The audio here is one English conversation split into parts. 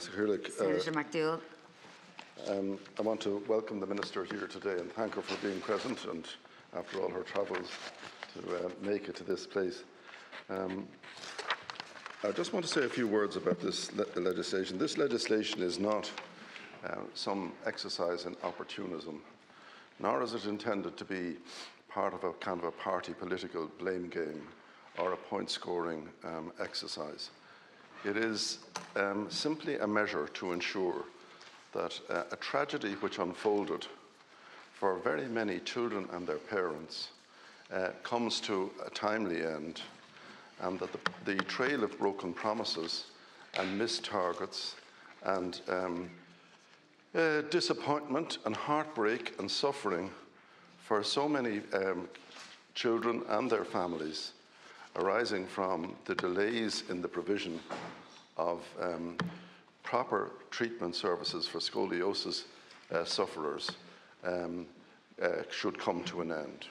Senator MacDougall. I want to welcome the Minister here today and thank her for being present and, after all her travels, to make it to this place. I just want to say a few words about this legislation. This legislation is not some exercise in opportunism, nor is it intended to be part of a kind of a party political blame game or a point-scoring exercise. It is simply a measure to ensure that a tragedy which unfolded for very many children and their parents comes to a timely end, and that the trail of broken promises and missed targets and disappointment and heartbreak and suffering for so many children and their families arising from the delays in the provision of proper treatment services for scoliosis sufferers should come to an end.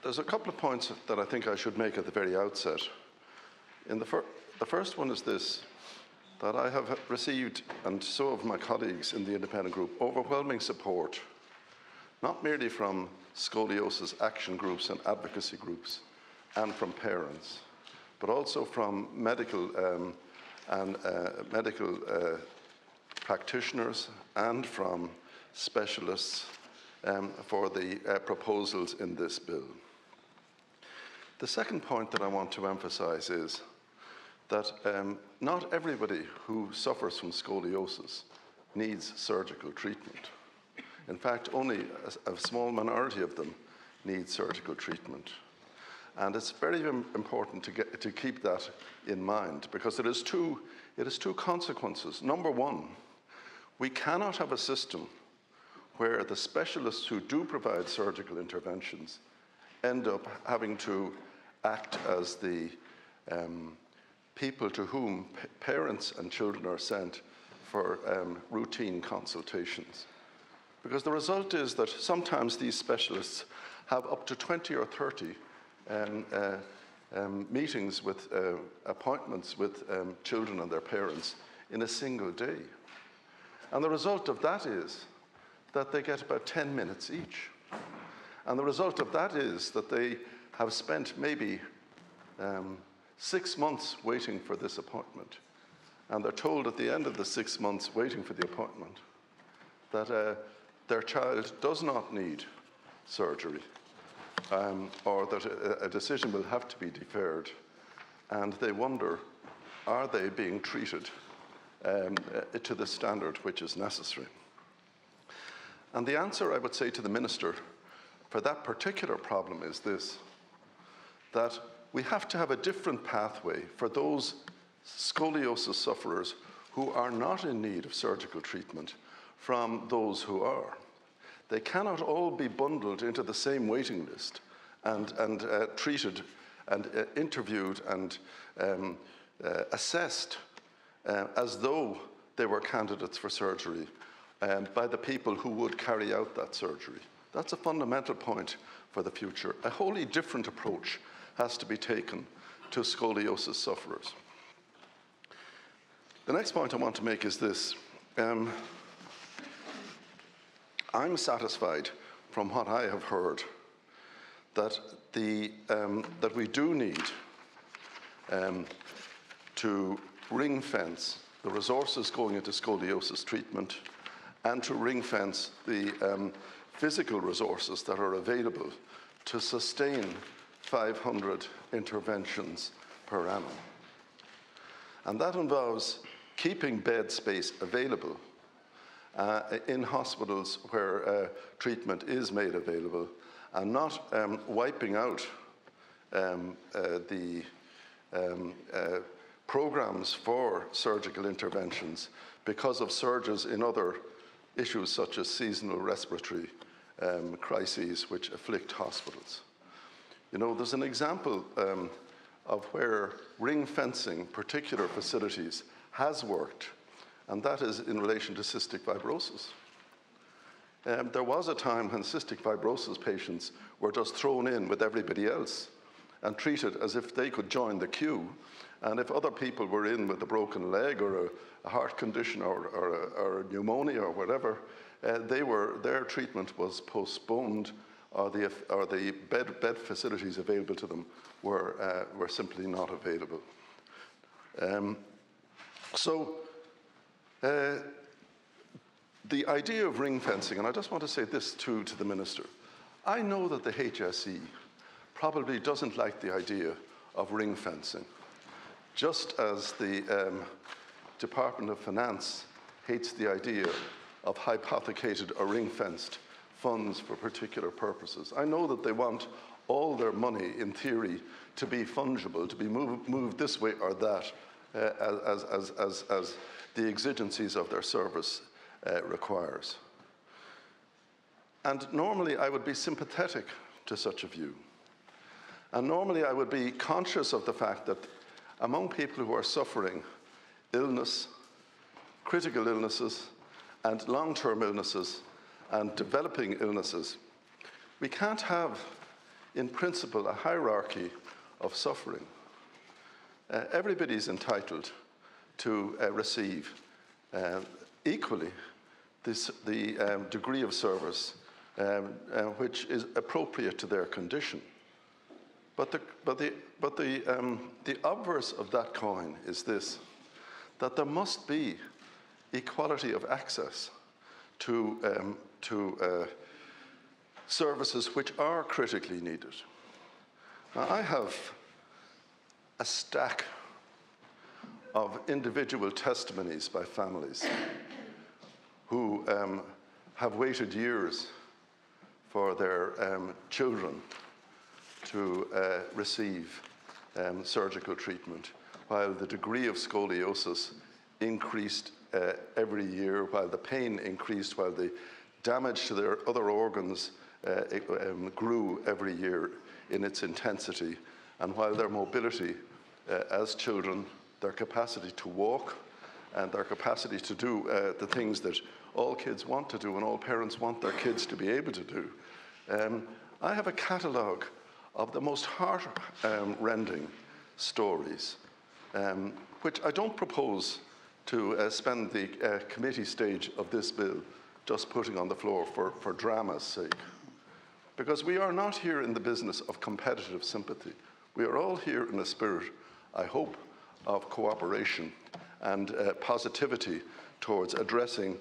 There's a couple of points that I think I should make at the very outset. The first one is this, that I have received, and so have my colleagues in the independent group, overwhelming support, not merely from scoliosis action groups and advocacy groups and from parents, but also from medical practitioners and from specialists for the proposals in this bill. The second point that I want to emphasize is that not everybody who suffers from scoliosis needs surgical treatment. In fact, only a small minority of them need surgical treatment. And it's very important to keep that in mind, because it has two consequences. Number one, we cannot have a system where the specialists who do provide surgical interventions end up having to act as the people to whom parents and children are sent for routine consultations. Because the result is that sometimes these specialists have up to 20 or 30 meetings with appointments with children and their parents in a single day. And the result of that is that they get about 10 minutes each. And the result of that is that they have spent maybe 6 months waiting for this appointment. And they're told at the end of the 6 months waiting for the appointment that their child does not need surgery, or that a decision will have to be deferred. And they wonder, are they being treated to the standard which is necessary? And the answer, I would say, to the Minister for that particular problem is this, that we have to have a different pathway for those scoliosis sufferers who are not in need of surgical treatment from those who are. They cannot all be bundled into the same waiting list and treated and interviewed and assessed as though they were candidates for surgery by the people who would carry out that surgery. That's a fundamental point for the future. A wholly different approach has to be taken to scoliosis sufferers. The next point I want to make is this. I'm satisfied from what I have heard that we do need to ring fence the resources going into scoliosis treatment and to ring fence the physical resources that are available to sustain 500 interventions per annum. And that involves keeping bed space available in hospitals where treatment is made available, and not wiping out the programs for surgical interventions because of surges in other issues such as seasonal respiratory crises which afflict hospitals. You know, there's an example of where ring fencing particular facilities has worked, and that is in relation to cystic fibrosis. There was a time when cystic fibrosis patients were just thrown in with everybody else and treated as if they could join the queue And if other people were in with a broken leg or a heart condition or a pneumonia or whatever, their treatment was postponed, or the bed facilities available to them were simply not available. The idea of ring fencing, and I just want to say this too to the Minister. I know that the HSE probably doesn't like the idea of ring fencing, just as the Department of Finance hates the idea of hypothecated or ring-fenced funds for particular purposes. I know that they want all their money, in theory, to be fungible, to be moved this way or that, as the exigencies of their service requires. And normally I would be sympathetic to such a view. And normally I would be conscious of the fact that among people who are suffering illness, critical illnesses, and long-term illnesses, and developing illnesses, we can't have, in principle, a hierarchy of suffering. Everybody's entitled to receive equally the degree of service which is appropriate to their condition. But the obverse of that coin is this, that there must be equality of access to services which are critically needed. Now, I have a stack of individual testimonies by families who have waited years for their children to receive surgical treatment, while the degree of scoliosis increased every year, while the pain increased, while the damage to their other organs grew every year in its intensity, and while their mobility as children, their capacity to walk, and their capacity to do the things that all kids want to do and all parents want their kids to be able to do. I have a catalogue of the most heart-rending stories, which I don't propose to spend the committee stage of this bill just putting on the floor for drama's sake. Because we are not here in the business of competitive sympathy. We are all here in a spirit, I hope, of cooperation and positivity towards addressing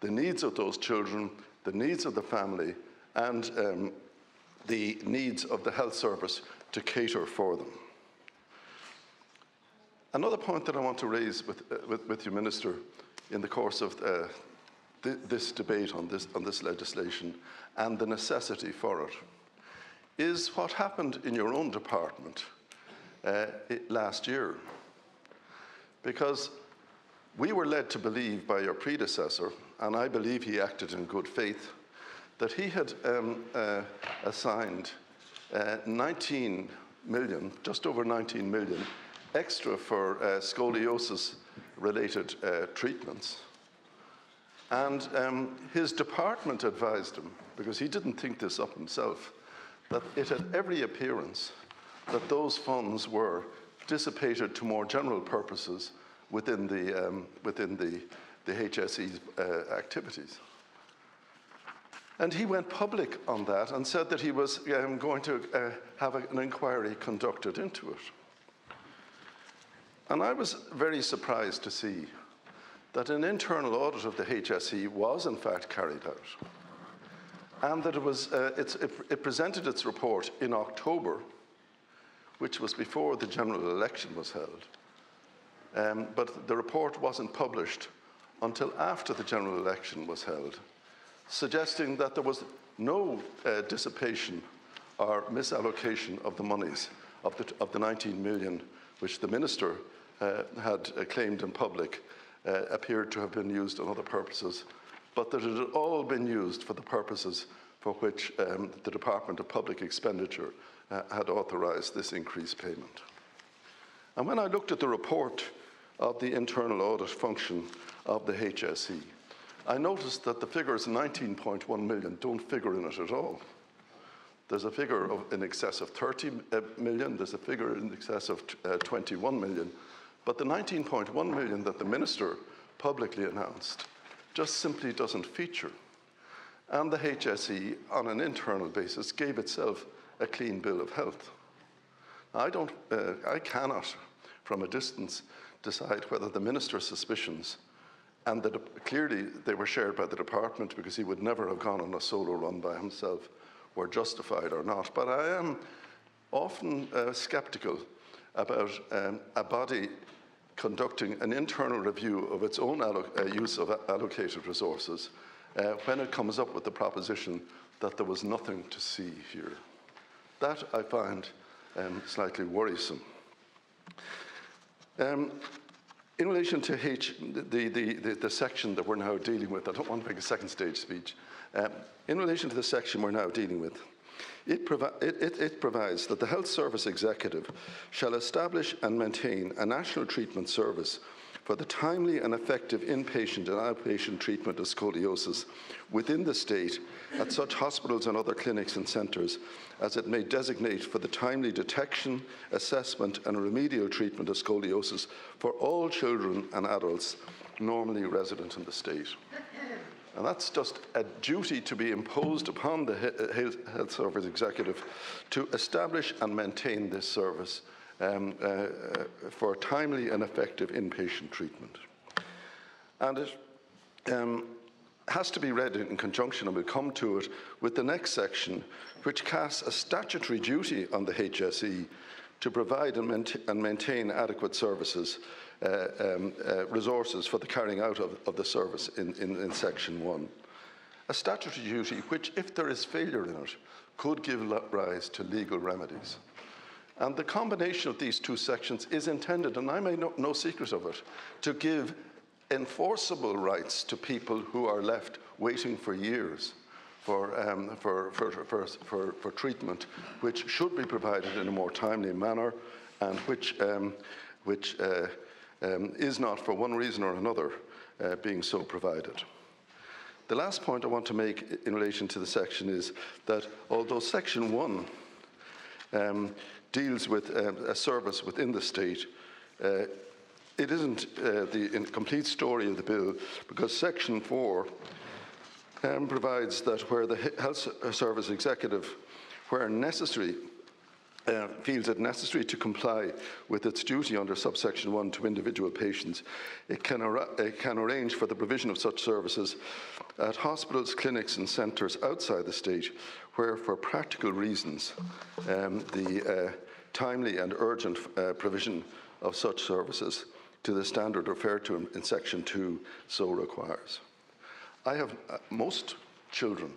the needs of those children, the needs of the family, and the needs of the health service to cater for them. Another point that I want to raise with you, Minister, in the course of this debate on this legislation and the necessity for it, is what happened in your own department last year. Because we were led to believe by your predecessor, and I believe he acted in good faith, that he had assigned 19 million, just over 19 million, extra for scoliosis-related treatments. And his department advised him, because he didn't think this up himself, that it had every appearance that those funds were dissipated to more general purposes within the HSE's activities. And he went public on that and said that he was going to have an inquiry conducted into it. And I was very surprised to see that an internal audit of the HSE was in fact carried out, and that it presented its report in October, which was before the general election was held. But the report wasn't published until after the general election was held, suggesting that there was no dissipation or misallocation of the monies of the 19 million which the Minister had claimed in public appeared to have been used on other purposes, but that it had all been used for the purposes for which the Department of Public Expenditure had authorised this increased payment. And when I looked at the report of the internal audit function of the HSE, I noticed that the figures 19.1 million don't figure in it at all. There's a figure in excess of 30 million, there's a figure in excess of 21 million, but the 19.1 million that the Minister publicly announced just simply doesn't feature. And the HSE, on an internal basis, gave itself a clean bill of health. I cannot, from a distance, decide whether the Minister's suspicions, and clearly they were shared by the department because he would never have gone on a solo run by himself, were justified or not. But I am often sceptical about a body conducting an internal review of its own use of allocated resources when it comes up with the proposition that there was nothing to see here. That I find slightly worrisome. In relation to the section that we're now dealing with, I don't want to make a second stage speech. In relation to the section we're now dealing with, it provides that the Health Service Executive shall establish and maintain a national treatment service for the timely and effective inpatient and outpatient treatment of scoliosis within the state at such hospitals and other clinics and centres as it may designate for the timely detection, assessment and remedial treatment of scoliosis for all children and adults normally resident in the state. And that's just a duty to be imposed upon the Health Service Executive to establish and maintain this service for timely and effective inpatient treatment. And it has to be read in conjunction, and we'll come to it, with the next section, which casts a statutory duty on the HSE to provide and maintain adequate services, resources for the carrying out of the service in Section 1. A statutory duty which, if there is failure in it, could give rise to legal remedies. And the combination of these two sections is intended, and I make no secret of it, to give enforceable rights to people who are left waiting for years for treatment, which should be provided in a more timely manner, and which is not, for one reason or another, being so provided. The last point I want to make in relation to the section is that although Section 1 deals with a service within the state, it isn't the complete story of the bill, because Section 4 provides that where the Health Service Executive, where necessary, feels it necessary to comply with its duty under subsection 1 to individual patients, it can arrange for the provision of such services at hospitals, clinics and centres outside the state, where for practical reasons the timely and urgent provision of such services to the standard referred to in section 2 so requires. I have most children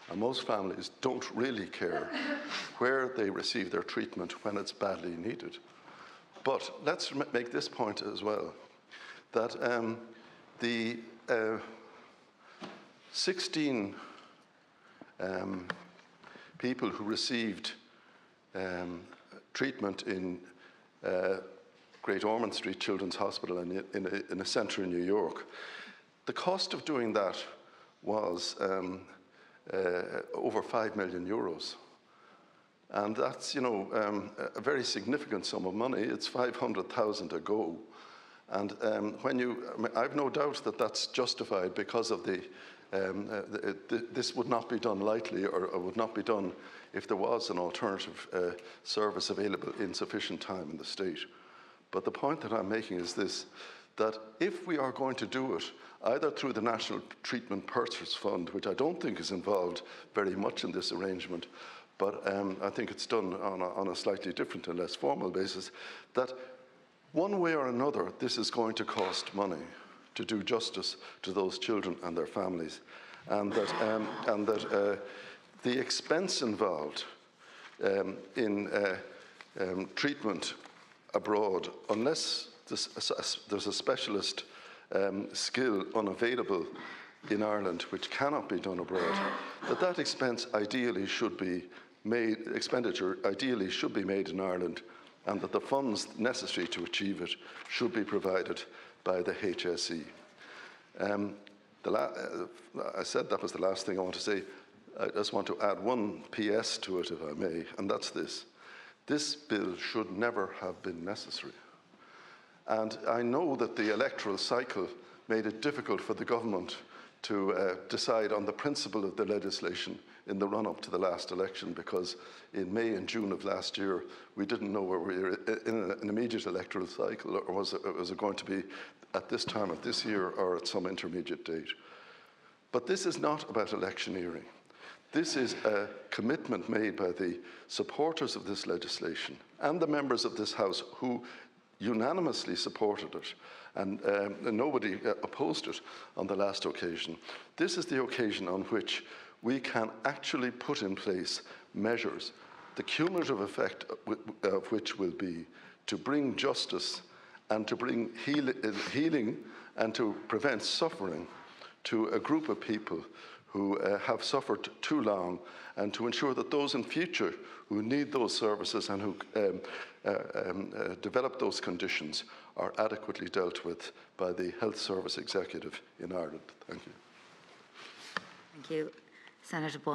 and most families don't really care where they receive their treatment when it's badly needed. But let's make this point as well, that the 16 people who received treatment in Great Ormond Street Children's Hospital in a centre in New York, the cost of doing that was over 5 million euros. And that's, a very significant sum of money. It's 500,000 a go. And I've no doubt that that's justified because of this would not be done lightly, or would not be done if there was an alternative service available in sufficient time in the state. But the point that I'm making is this, that if we are going to do it, either through the National Treatment Purchase Fund, which I don't think is involved very much in this arrangement, but I think it's done on a slightly different and less formal basis, that one way or another, this is going to cost money to do justice to those children and their families, and that the expense involved in treatment abroad, unless there's a specialist skill unavailable in Ireland which cannot be done abroad, that expense ideally should be made, expenditure ideally should be made in Ireland, and that the funds necessary to achieve it should be provided by the HSE. I said that was the last thing I want to say. I just want to add one PS to it, if I may, and that's this. This bill should never have been necessary. And I know that the electoral cycle made it difficult for the government to decide on the principle of the legislation in the run-up to the last election, because in May and June of last year, we didn't know whether we were in an immediate electoral cycle, or was it going to be at this time of this year or at some intermediate date. But this is not about electioneering. This is a commitment made by the supporters of this legislation and the members of this House who unanimously supported it, and nobody opposed it on the last occasion. This is the occasion on which we can actually put in place measures, the cumulative effect of which will be to bring justice and to bring healing and to prevent suffering to a group of people who have suffered too long, and to ensure that those in future who need those services and who develop those conditions are adequately dealt with by the Health Service Executive in Ireland. Thank you. Thank you. Senator Boyne.